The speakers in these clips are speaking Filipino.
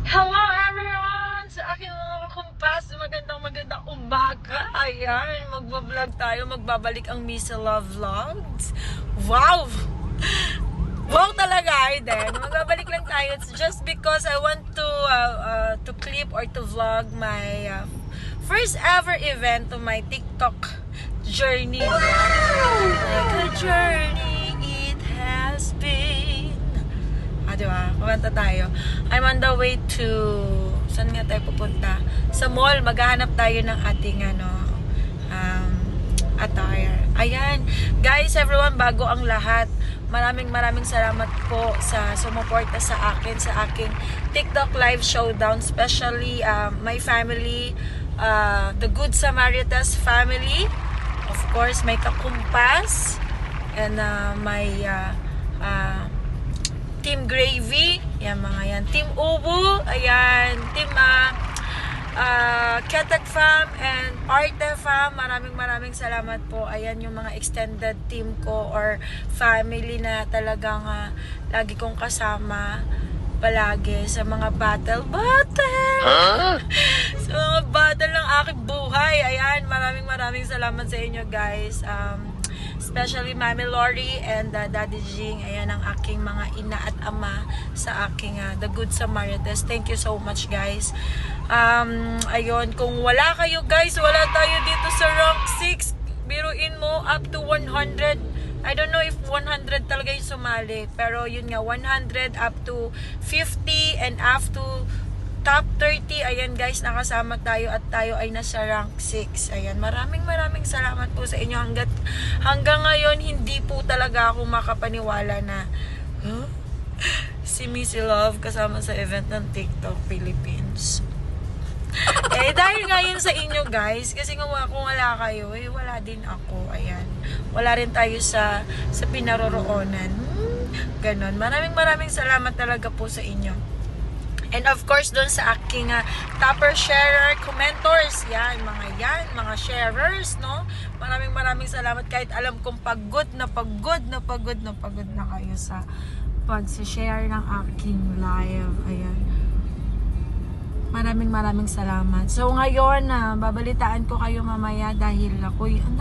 Hello everyone! Sa aking mga kumpas, magandang umaga. Ayan, magbablog tayo, magbabalik ang Missy Love Vlogs. Wow! Wow talaga, Arden. Magbabalik lang tayo. It's just because I want to clip or to vlog my first ever event to my TikTok journey. Like a journey it has been. Diba? Kumanta tayo. I'm on the way to... Saan nga tayo pupunta? Sa mall. Maghahanap tayo ng ating attire. Ayan. Guys, everyone, bago ang lahat, maraming salamat po sa sumuporta sa akin, sa aking TikTok live showdown. Especially my family, the Good Samaritans family. Of course, may kakumpas. And my... Team Gravy, yan mga yan. Team Ubu, ayan. Team Ketek Fam and Arte Fam. Maraming salamat po. Ayan yung mga extended team ko or family na talagang lagi kong kasama palagi sa mga battle. Huh? Sa mga battle ng aking buhay. Ayan, maraming salamat sa inyo guys. Especially Mami Lori and Daddy Jing. Ayan ang aking mga ina at ama sa aking The Good Samaritans. Thank you so much guys. Ayun, kung wala kayo guys, wala tayo dito sa rank 6. Biruin mo up to 100. I don't know if 100 talaga yung sumali. Pero yun nga, 100 up to 50 and up to top 30, ayan guys, nakasama tayo at tayo ay nasa rank 6. Ayan, maraming salamat po sa inyo. Hanggang ngayon, hindi po talaga ako makapaniwala na si Missy Love kasama sa event ng TikTok Philippines. Dahil ngayon sa inyo guys, kasi kung wala kayo, wala din ako. Ayan, wala rin tayo sa pinaroroonan. Ganon. Maraming salamat talaga po sa inyo. And of course, doon sa aking topper sharer, commentors, yan, mga sharers, no? Maraming salamat kahit alam kong pagod na kayo sa pag-share ng aking live. Ayan. Maraming salamat. So ngayon, babalitaan ko kayo mamaya dahil ako, ang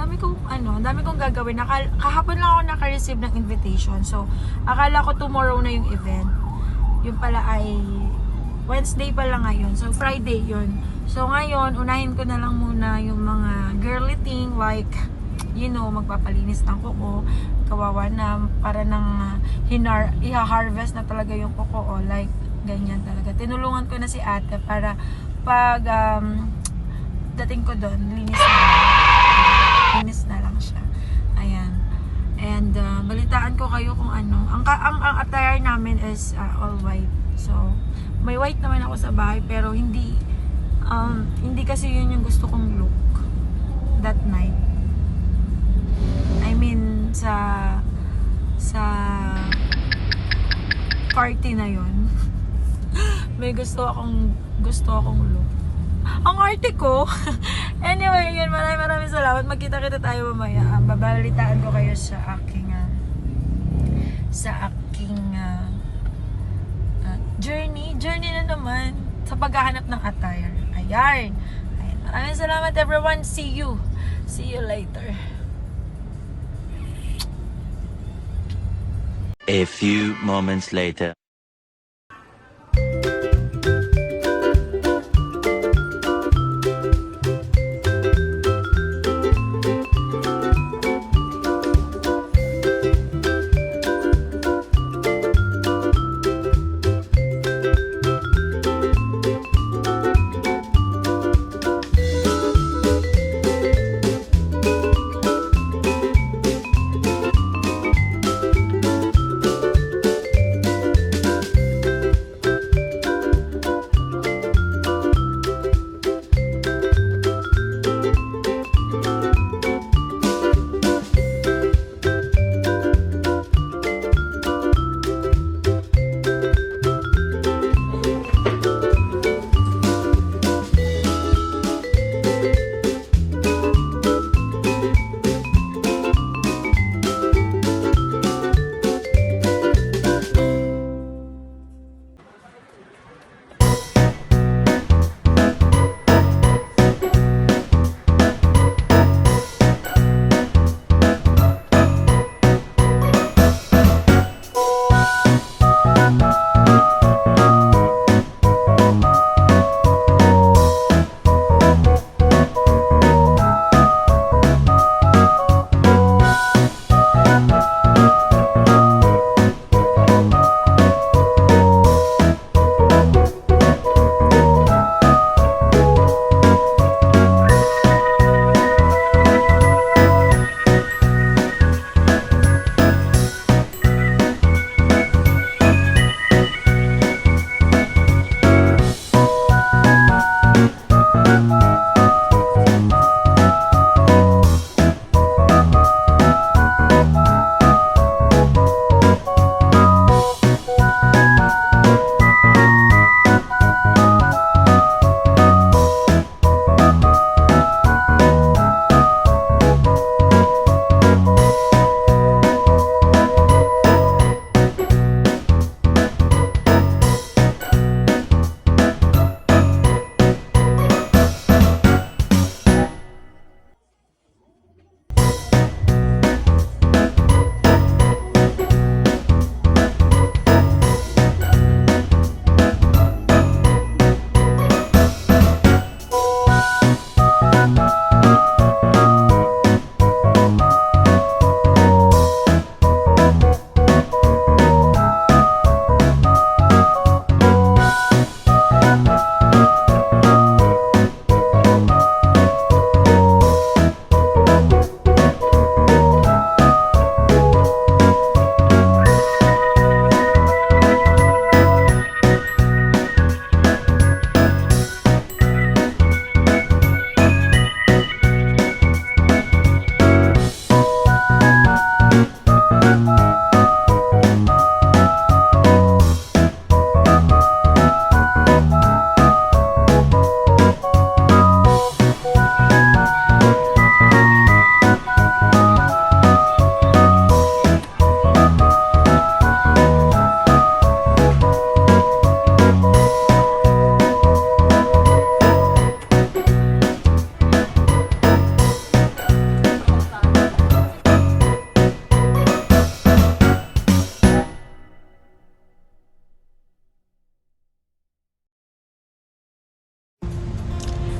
dami kong gagawin. Kahapon lang ako naka-receive ng invitation. So, akala ko tomorrow na yung event. Yung pala ay Wednesday pa lang ngayon. So, Friday yun. So, ngayon, unahin ko na lang muna yung mga girly thing like, magpapalinis ng kuko. Kawawa na, para nang iha-harvest na talaga yung kuko. Like, ganyan talaga. Tinulungan ko na si ate para pag dating ko doon, linis na lang siya. Ayan. And, balitaan ko kayo kung ano. Ang attire namin is all white. So, may white naman ako sa bahay pero hindi kasi yun yung gusto kong look that night. I mean sa party na yun. May gusto akong look. Ang arte ko. Anyway, yun, maraming salamat. Magkita-kita tayo mamaya. Babalitaan ko kayo sa aking journey na naman sa paghahanap ng attire. Ayan. Maraming salamat everyone. See you later. A few moments later.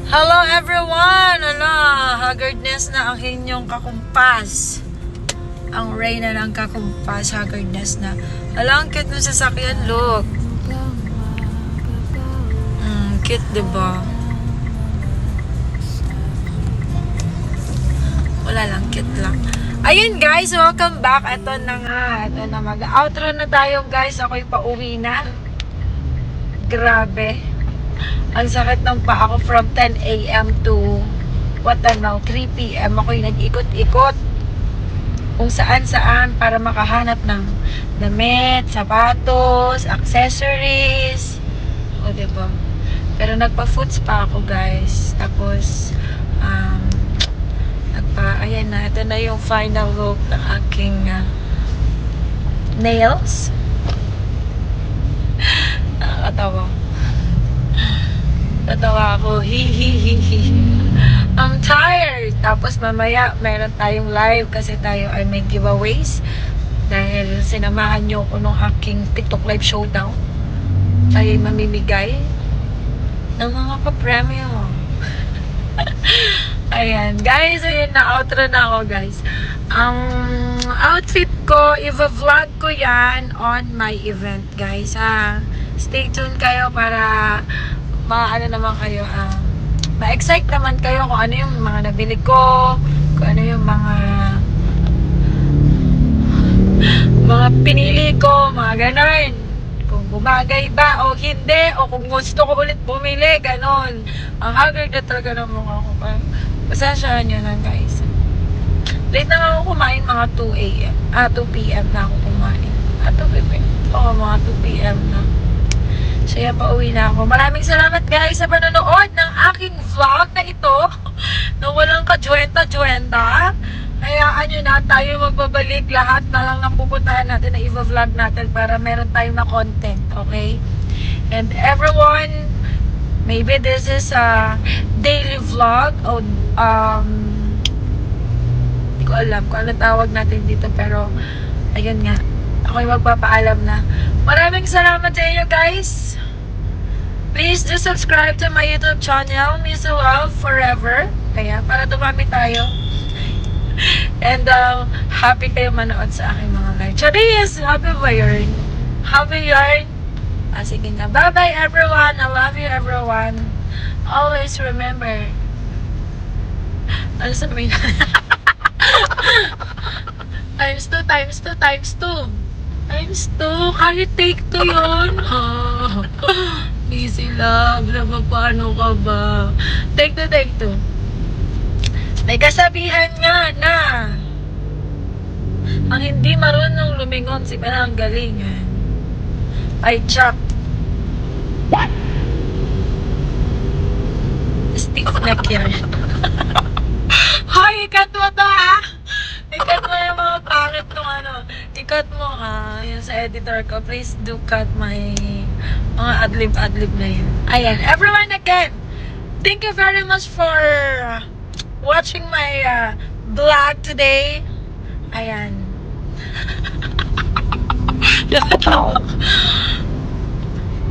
Hello everyone! Ala, haggardness na ang inyong kakumpas. Ang Reyna ng kakumpas, haggardness na. Ala, ang cute ng sasakyan, look. Cute, diba? Wala lang, cute lang. Ayun guys, welcome back. Ito na nga. Ito na, mag-outro na tayo guys. Ako'y pauwi na. Grabe. Ang sakit ng paa ko from 10 a.m. to what now, 3 p.m. Ako'y nag-ikot-ikot kung saan-saan para makahanap ng damit, sapatos, accessories. O, diba? Pero nagpa-foods pa ako guys. Tapos, ayan na. Ito na yung final look ng aking nails. Nakakatawa. Tatawa ako. Hihihihi. I'm tired. Tapos mamaya, meron tayong live kasi tayo ay may giveaways. Dahil sinamahan nyo ko nung aking TikTok live showdown. Tayo ay mamimigay ng mga pa-premium. Ayan. Guys, ayun na. Outro na ako, guys. Ang outfit ko, i-vlog ko yan on my event, guys. Stay tuned kayo para maano naman kayo, ma-excite naman kayo kung ano yung mga nabili ko, kung ano yung mga pinili ko, mga ganon. Kung bumagay ba o hindi, o kung gusto ko ulit bumili, ganon. Ang haggard na talaga ng mukha ko. Pasensyahan nyo lang, guys. Late na ako kumain, mga 2 p.m. na ako kumain. 2 p.m. Oo, mga 2 p.m. na. So, yan, pauwi na ako. Maraming salamat guys sa panonood ng aking vlog na ito na walang ka-juwenta-juwenta. Hayaan nyo na tayo magbabalik. Lahat na lang ang pupuntahan natin na i-vlog natin para meron tayong na content. Okay? And everyone, maybe this is a daily vlog o hindi ko alam kung ano tawag natin dito pero ayun nga. Ako'y magpapaalam na. Maraming salamat sa inyo guys. Please do subscribe to my YouTube channel, Miss Love Forever. Kaya para dumami tayo. And happy kayo manood sa aking mga live. Charis! Happy ba yun? Happy yarn? Sige na. Bye-bye everyone. I love you everyone. Always remember. Ano sabihin? times 2, times 2, times 2. Times 2, kahit take 2 yun. Busy love, paano ka ba? Take 2, take 2. May kasabihan nga na ang hindi marunong lumingon si pinanggalingan ay chak. What? Stiff neck yan. Hoy, ikat mo to ha! Ikat mo yung mga pangit nung ano. Ikat mo ha. Yun sa editor ko. Please do cut my mga adlib-adlib na yun. Ayan. Everyone again, thank you very much for watching my vlog today. Ayan.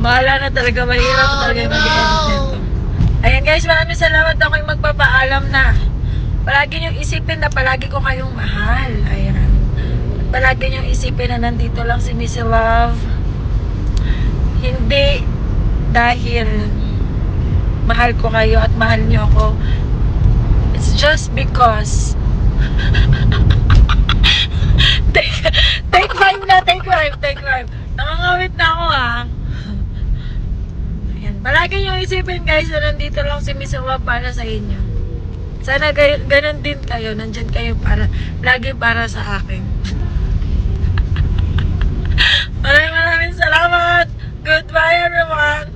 Bahala na talaga. Mahirap talaga yung mag-edit nito. Ayan guys, maraming salamat. Ako'y magpapaalam na. Palagi niyong isipin na palagi ko kayong mahal. Ayan. Palagi niyong isipin na nandito lang si Miss Love. Hindi dahil mahal ko kayo at mahal niyo ako. It's just because take 5 na, take 5. Nakangawit na ako ha. Ayan. Palagi niyong isipin guys na nandito lang si Miss Love para sa inyo. Sana ganun din kayo. Nandyan kayo lagi para sa akin. Maraming salamat. Goodbye everyone.